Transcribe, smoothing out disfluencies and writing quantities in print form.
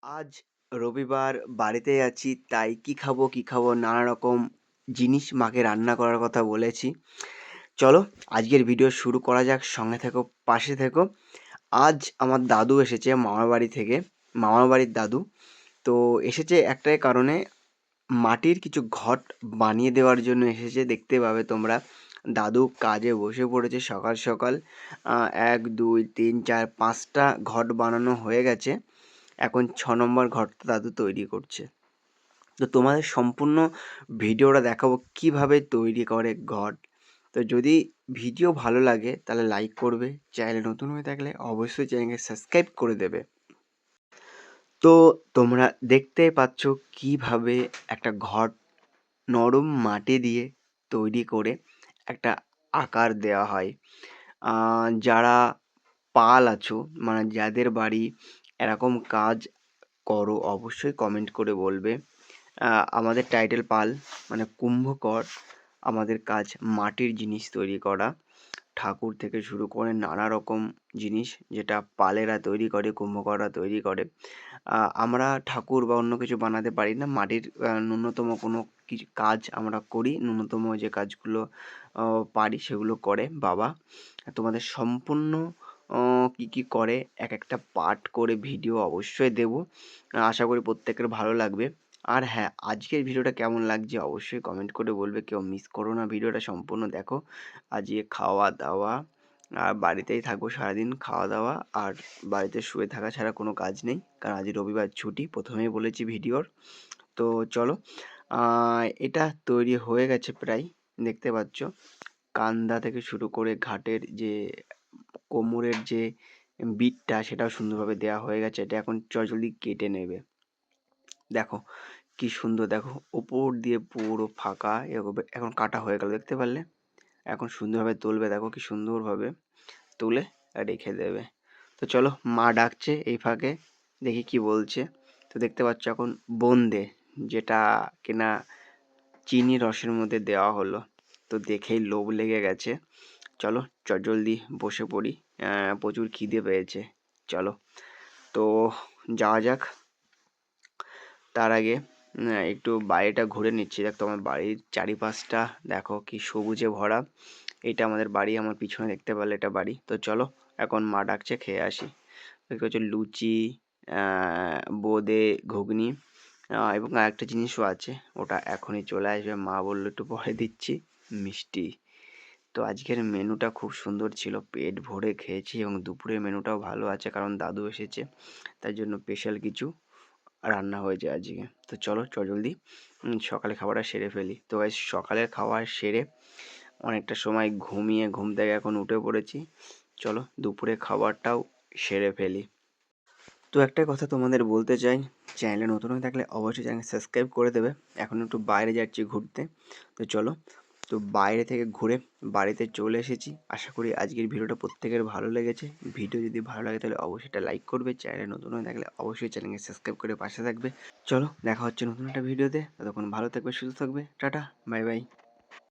আজ রবিবার বাড়িতেই আছি, তাই কি খাবো কি খাবো নানা রকম জিনিস মাকে রান্না করার কথা বলেছি। চলো আজকের ভিডিও শুরু করা যাক, সঙ্গে থেকো, পাশে থেকো। আজ আমার দাদু এসেছে মামার বাড়ি থেকে, মামার বাড়ির দাদু। তো এসেছে একটাই কারণে, মাটির কিছু ঘট বানিয়ে দেওয়ার জন্য এসেছে। দেখতে পাবে তোমরা, দাদু কাজে বসে পড়েছে সকাল সকাল। 1 2 3 4 5টা ঘট বানানো হয়ে গেছে, এখন 6 নম্বর ঘরটা দাদু তৈরি করছে। তো তোমাদের সম্পূর্ণ ভিডিওটা দেখাবো কিভাবে তৈরি করে ঘট। তো যদি ভিডিও ভালো লাগে তাহলে লাইক করবে, চ্যানেলে নতুন হয়ে থাকলে অবশ্যই চ্যানেলকে সাবস্ক্রাইব করে দেবে। তো তোমরা দেখতেই পাচ্ছ কিভাবে একটা ঘট নরম মাটি দিয়ে তৈরি করে একটা আকার দেওয়া হয়। যারা পাল আছো, মানে যাদের বাড়ি এরকম কাজ করো, অবশ্যই কমেন্ট করে বলবে। আমাদের টাইটেল পাল, মানে কুম্ভকর। আমাদের কাজ মাটির জিনিস তৈরি করা, ঠাকুর থেকে শুরু করে নানা রকম জিনিস যেটা পালেরা তৈরি করে, কুম্ভকররা তৈরি করে। আমরা ঠাকুর বা অন্য কিছু বানাতে পারি না, মাটির ন্যূনতম কোনো কিছু কাজ আমরা করি, ন্যূনতম যে কাজগুলো পারি সেগুলো করে বাবা। তোমাদের সম্পূর্ণ কী কী করে এক একটা পার্ট করে ভিডিও অবশ্যই দেবো। আশা করি প্রত্যেকের ভালো লাগবে। আর হ্যাঁ, আজকের ভিডিওটা কেমন লাগছে অবশ্যই কমেন্ট করে বলবে, কেউ মিস করো না, ভিডিওটা সম্পূর্ণ দেখো। আজকে খাওয়া দাওয়া আর বাড়িতেই থাকবো সারাদিন, খাওয়া দাওয়া আর বাড়িতে শুয়ে থাকা ছাড়া কোনো কাজ নেই, কারণ আজ রবিবার ছুটি, প্রথমেই বলেছি ভিডিওর। তো চলো, এটা তৈরি হয়ে গেছে প্রায়, দেখতে পাচ্ছ। কান্দা থেকে শুরু করে ঘাটের যে কোমরের যে বিটটা সেটাও সুন্দরভাবে দেওয়া হয়ে গেছে। এটা এখন চটজলদি কেটে নেবে। দেখো কি সুন্দর, দেখো ওপর দিয়ে পুরো ফাঁকা, এভাবে এখন কাটা হয়ে গেল, দেখতে পারলে। এখন সুন্দরভাবে তুলবে, দেখো কি সুন্দরভাবে তুলে রেখে দেবে। তো চলো, মা ডাকছে এই ফাঁকে, দেখি কি বলছে। তো দেখতে পাচ্ছ এখন বোঁদে, যেটা কিনা চিনি রসের মধ্যে দেওয়া হলো। তো দেখেই লোভ লেগে গেছে। চলো চটজলদি বসে পড়ি, প্রচুর খিদে পেয়েছে। চলো তো যাওয়া যাক। তার আগে একটু বাড়িটা ঘুরে নিচ্ছি। দেখ, তোমার বাড়ির চারিপাশটা দেখো কি সবুজে ভরা। এটা আমাদের বাড়ি, আমার পিছনে দেখতে পারলে এটা বাড়ি। তো চলো, এখন মা ডাকছে, খেয়ে আসি। দেখতে পাচ্ছ লুচি, বোঁদে, ঘুগনি, এবং আরেকটা জিনিসও আছে, ওটা এখনই চলে আসবে। মা বললো একটু পরে দিচ্ছি, মিষ্টি। তো আজকের মেনুটা খুব সুন্দর ছিল, পেট ভরে খেয়েছি, এবং দুপুরের মেনুটাও ভালো আছে কারণ দাদু এসেছে, তাই জন্য স্পেশাল কিছু রান্না হয়েছে আজকে। তো চলো চটজলদি সকালে খাবারটা সেরে ফেলি। তো গাইস, সকালের খাবার সেরে অনেকটা সময় ঘুমিয়ে ঘুম থেকে এখন উঠে পড়েছি। চলো দুপুরে খাবারটাও সেরে ফেলি। তো একটাই কথা তোমাদের বলতে চাই, চ্যানেলে নতুন হয়ে থাকলে অবশ্যই চ্যানেল সাবস্ক্রাইব করে দেবে। এখন একটু বাইরে যাচ্ছি ঘুরতে। তো চলো, তো বাইরে থেকে ঘুরে বাড়িতে চলে এসেছি। আশা করি আজকের ভিডিওটা প্রত্যেকের ভালো লেগেছে। ভিডিও যদি ভালো লাগে তাহলে অবশ্যই একটা লাইক করবে, চ্যানেলে নতুন হয়ে থাকলে অবশ্যই চ্যানেলকে সাবস্ক্রাইব করে পাশে থাকবে। চলো দেখা হচ্ছে নতুন একটা ভিডিওতে, ততক্ষণ ভালো থাকবে, সুস্থ থাকবে, টাটা, বাই বাই।